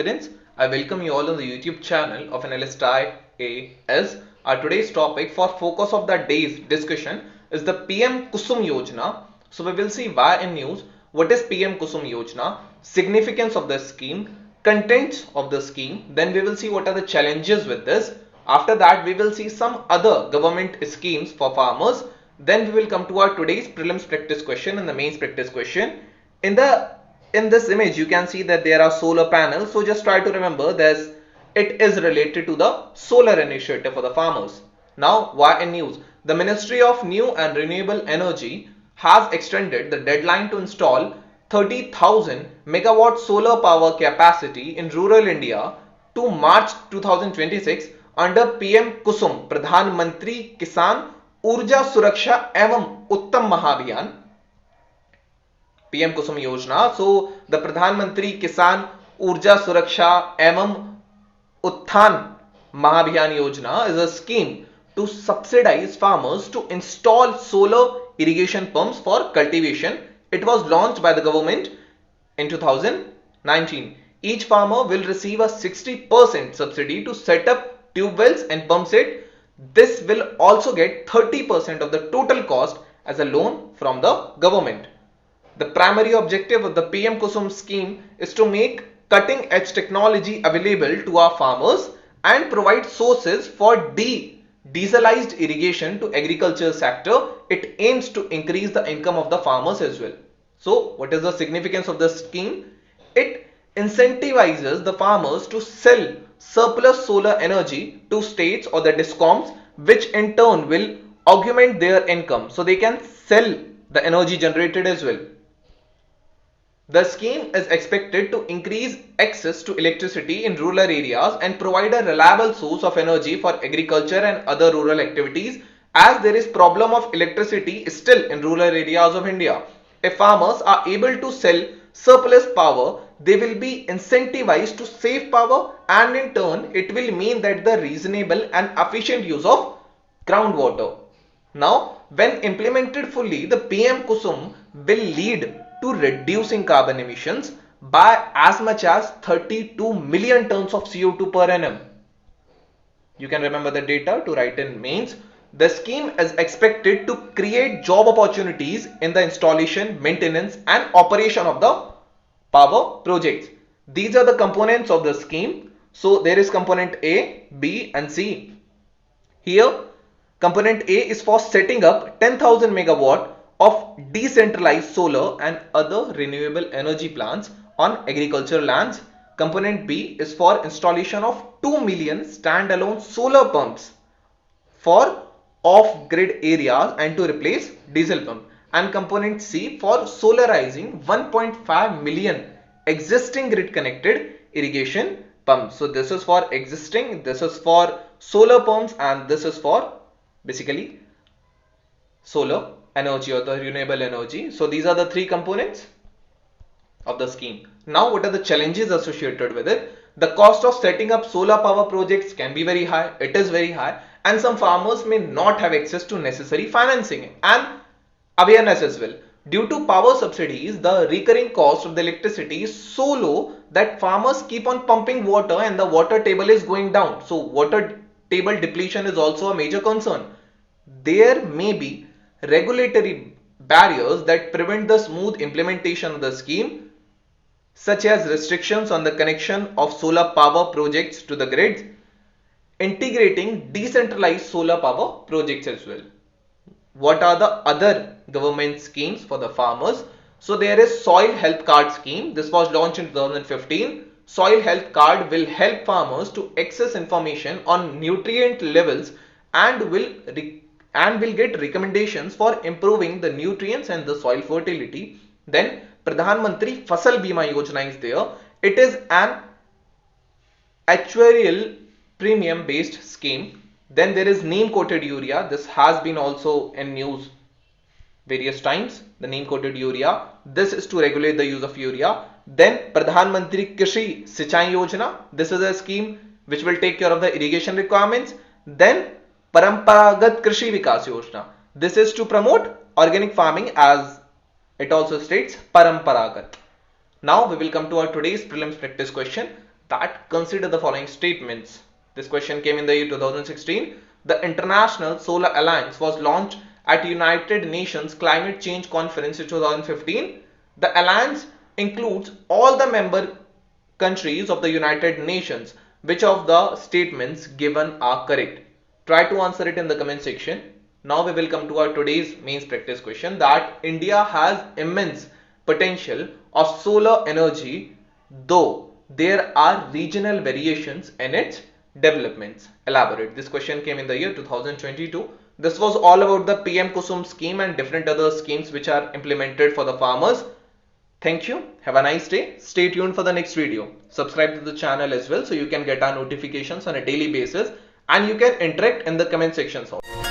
aspirants. I welcome you all on the YouTube channel of ANALYST IAS. Our today's topic for focus of the day's discussion is the PM-KUSUM YOJNA. So we will see why in news, what is PM-KUSUM YOJNA, significance of the scheme, contents of the scheme, then we will see what are the challenges with this. After that, we will see some other government schemes for farmers. Then we will come to our today's prelims practice question and the mains practice question. In this image, you can see that there are solar panels. So just try to remember this. It is related to the solar initiative for the farmers. Now, why in news? The Ministry of New and Renewable Energy has extended the deadline to install 30,000 megawatt solar power capacity in rural India to March 2026 under PM-KUSUM, Pradhan Mantri Kisan, Urja, Suraksha, Evam, Uttham Mahabhiyan. PM-KUSUM YOJNA. So the Pradhan Mantri Kisan Urja Suraksha Evam Uttham Mahabhiyan Yojana is a scheme to subsidize farmers to install solar irrigation pumps for cultivation. It was launched by the government in 2019. Each farmer will receive a 60% subsidy to set up tube wells and pump set. This will also get 30% of the total cost as a loan from the government. The primary objective of the PM-KUSUM scheme is to make cutting-edge technology available to our farmers and provide sources for dieselized irrigation to agriculture sector. It aims to increase the income of the farmers as well. So, what is the significance of the scheme? It incentivizes the farmers to sell surplus solar energy to states or the discoms, which in turn will augment their income. So, they can sell the energy generated as well. The scheme is expected to increase access to electricity in rural areas and provide a reliable source of energy for agriculture and other rural activities, as there is problem of electricity still in rural areas of India. If farmers are able to sell surplus power, they will be incentivized to save power, and in turn it will mean that the reasonable and efficient use of groundwater. Now, when implemented fully, the PM-KUSUM will lead to reducing carbon emissions by as much as 32 million tons of CO2 per annum. You can remember the data to write in mains. The scheme is expected to create job opportunities in the installation, maintenance and operation of the power projects. These are the components of the scheme. So there is component A, B and C. Here component A is for setting up 10,000 megawatt of decentralized solar and other renewable energy plants on agricultural lands. Component B is for installation of 2 million standalone solar pumps for off-grid areas and to replace diesel pump. And component C for solarizing 1.5 million existing grid connected irrigation pumps. So this is for existing, this is for solar pumps, and this is for basically solar energy or the renewable energy. So these are the three components of the scheme. Now, what are the challenges associated with it? The cost of setting up solar power projects can be very high. It is very high, and some farmers may not have access to necessary financing and awareness as well. Due to power subsidies, the recurring cost of the electricity is so low that farmers keep on pumping water and the water table is going down. So water table depletion is also a major concern. There may be regulatory barriers that prevent the smooth implementation of the scheme, such as restrictions on the connection of solar power projects to the grids, integrating decentralized solar power projects as well. What are the other government schemes for the farmers? So there is soil health card scheme. This was launched in 2015. Soil health card will help farmers to access information on nutrient levels and will get recommendations for improving the nutrients and the soil fertility. Then Pradhan Mantri Fasal Bima Yojana is there. It is an actuarial premium based scheme. Then there is neem coated urea. This has been also in news various times. The neem coated urea. This is to regulate the use of urea. Then Pradhan Mantri Krishi Sinchai Yojana. This is a scheme which will take care of the irrigation requirements. Then Paramparagat Krishi Vikas Yojana. This is to promote organic farming, as it also states Paramparagat. Now we will come to our today's prelims practice question. that consider the following statements. This question came in the year 2016. The International Solar Alliance was launched at United Nations Climate Change Conference in 2015. The alliance includes all the member countries of the United Nations. Which of the statements given are correct? Try to answer it in the comment section. Now we will come to our today's mains practice question, that India has immense potential of solar energy, though there are regional variations in its developments. Elaborate. This question came in the year 2022. This was all about the PM-KUSUM scheme and different other schemes which are implemented for the farmers. Thank you. Have a nice day. Stay tuned for the next video. Subscribe to the channel as well so you can get our notifications on a daily basis and you can interact in the comment sections also.